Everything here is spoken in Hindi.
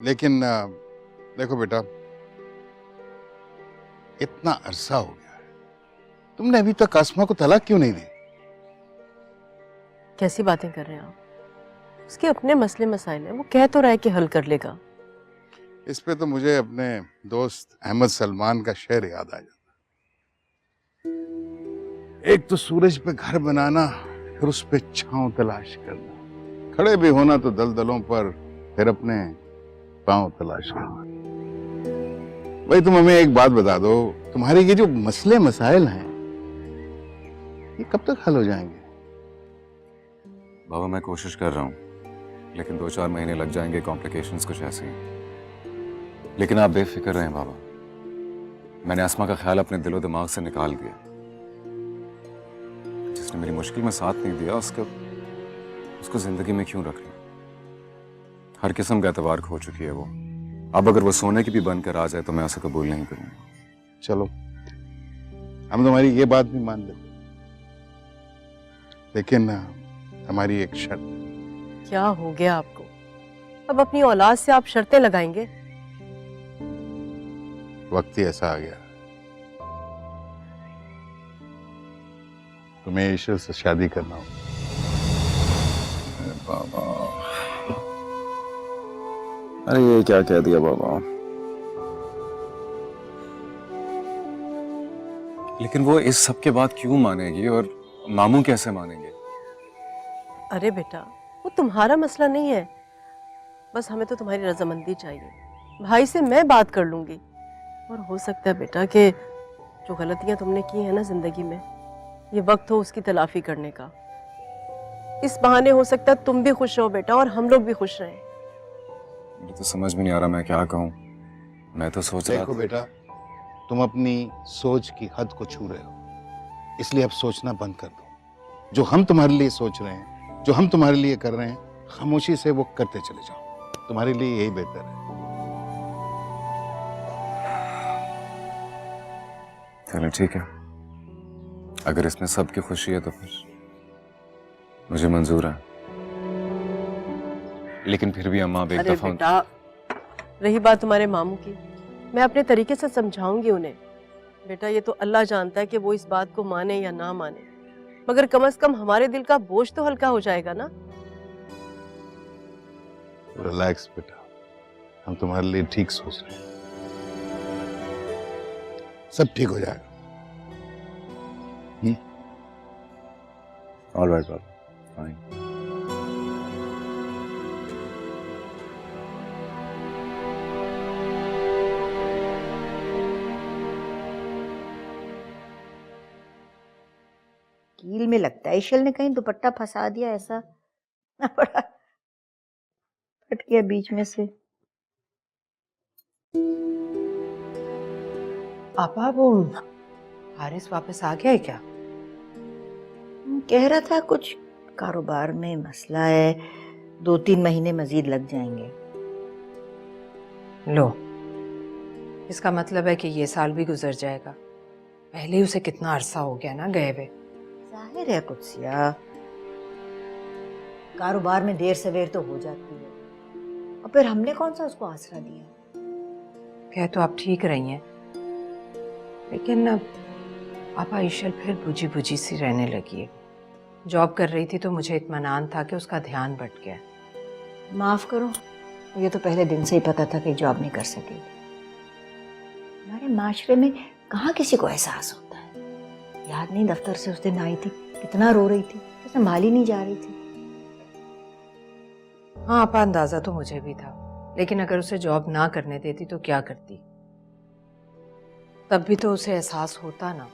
लेकिन देखो बेटा, इतना अरसा हो गया है, तुमने अभी तक आसमा को तलाक क्यों नहीं दी? कैसी बातें कर रहे हैं आप? उसके अपने मसले मसाइल हैं, वो कह तो रहा है कि हल कर लेगा। इस पे तो मुझे अपने दोस्त अहमद सलमान का शेर याद आ जाता। एक तो सूरज पे घर बनाना, फिर उस पे छांव तलाश करना, खड़े भी होना तो दलदलों पर, फिर अपने पांव तलाश करना। भाई तुम हमें एक बात बता दो, तुम्हारे ये जो मसले मसाइल हैं ये कब तक हल हो जाएंगे? बाबा मैं कोशिश कर रहा हूँ, लेकिन 2-4 महीने लग जाएंगे। कॉम्प्लिकेशंस कुछ ऐसे हैं। लेकिन आप बेफिक्र रहें बाबा, मैंने आसमा का ख्याल अपने दिलो दिमाग से निकाल दिया। जिसने मेरी मुश्किल में साथ नहीं दिया उसको जिंदगी में क्यों रखना? हर किस्म का एतबार खो चुकी है वो। अब अगर वो सोने की भी बनकर आ जाए तो मैं उसे कबूल नहीं करूंगा। चलो हम तुम्हारी ये बात भी मान लेते, लेकिन हमारी एक शर्त। क्या हो गया आपको? अब अपनी औलाद से आप शर्तें लगाएंगे? वक्त ही ऐसा आ गया, तुम्हें ईश्वर से शादी करना होगा। बाबा, अरे ये क्या कह दिया बाबा? लेकिन वो इस सब के बाद क्यों मानेगी और मामू कैसे मानेंगे? अरे बेटा, वो तुम्हारा मसला नहीं है, बस हमें तो तुम्हारी रजामंदी चाहिए। भाई से मैं बात कर लूंगी, और हो सकता है बेटा कि जो गलतियां तुमने की है ना जिंदगी में, ये वक्त हो उसकी तलाफी करने का। इस बहाने हो सकता है तुम भी खुश रहो बेटा, और हम लोग भी खुश रहें। मुझे तो समझ में नहीं आ रहा मैं क्या कहूँ। मैं तो सोच रहा देखो था। बेटा, तुम अपनी सोच की हद को छू रहे हो, इसलिए अब सोचना बंद कर दो। जो हम तुम्हारे लिए सोच रहे हैं, जो हम तुम्हारे लिए कर रहे हैं, खामोशी से वो करते चले जाओ। तुम्हारे लिए यही बेहतर है। चलो ठीक है, अगर इसमें सबकी खुशी है तो फिर मुझे मंजूर है। लेकिन फिर भी अम्मा, अरे बेटा, रही बात तुम्हारे मामू की, मैं अपने तरीके से समझाऊंगी उन्हें। बेटा ये तो अल्लाह जानता है कि वो इस बात को माने या ना माने, मगर कम से कम हमारे दिल का बोझ तो हल्का हो जाएगा ना। रिलैक्स बेटा, हम तुम्हारे लिए ठीक सोच रहे हैं, सब ठीक हो जाएगा। ऑल राइट बाबा, फाइन। कील में लगता है ईशल ने कहीं दुपट्टा फंसा दिया, ऐसा बड़ा फट गया बीच में से। आपा, वो हारिस वापस आ गया है क्या? कह रहा था कुछ कारोबार में मसला है, 2-3 महीने मजीद लग जाएंगे। लो, इसका मतलब है कि ये साल भी गुजर जाएगा। पहले ही उसे कितना अरसा हो गया ना गए हुए। जाहिर है कुत्सिया, कारोबार में देर सवेर तो हो जाती है, और फिर हमने कौन सा उसको आसरा दिया। कह तो आप ठीक रही हैं, लेकिन अब आपा ईशल फिर बुझी बुझी सी रहने लगी है। जॉब कर रही थी तो मुझे इत्मीनान था कि उसका ध्यान भट गया। माफ करो, मुझे तो पहले दिन से ही पता था कि जॉब नहीं कर सकेगी। हमारे माशरे में कहाँ किसी को एहसास होता है। याद नहीं, दफ्तर से उस दिन आई थी, कितना रो रही थी, संभाली नहीं जा रही थी। हाँ आपा, अंदाजा तो मुझे भी था, लेकिन अगर उसे जॉब ना करने देती तो क्या करती? तब भी तो उसे एहसास होता ना।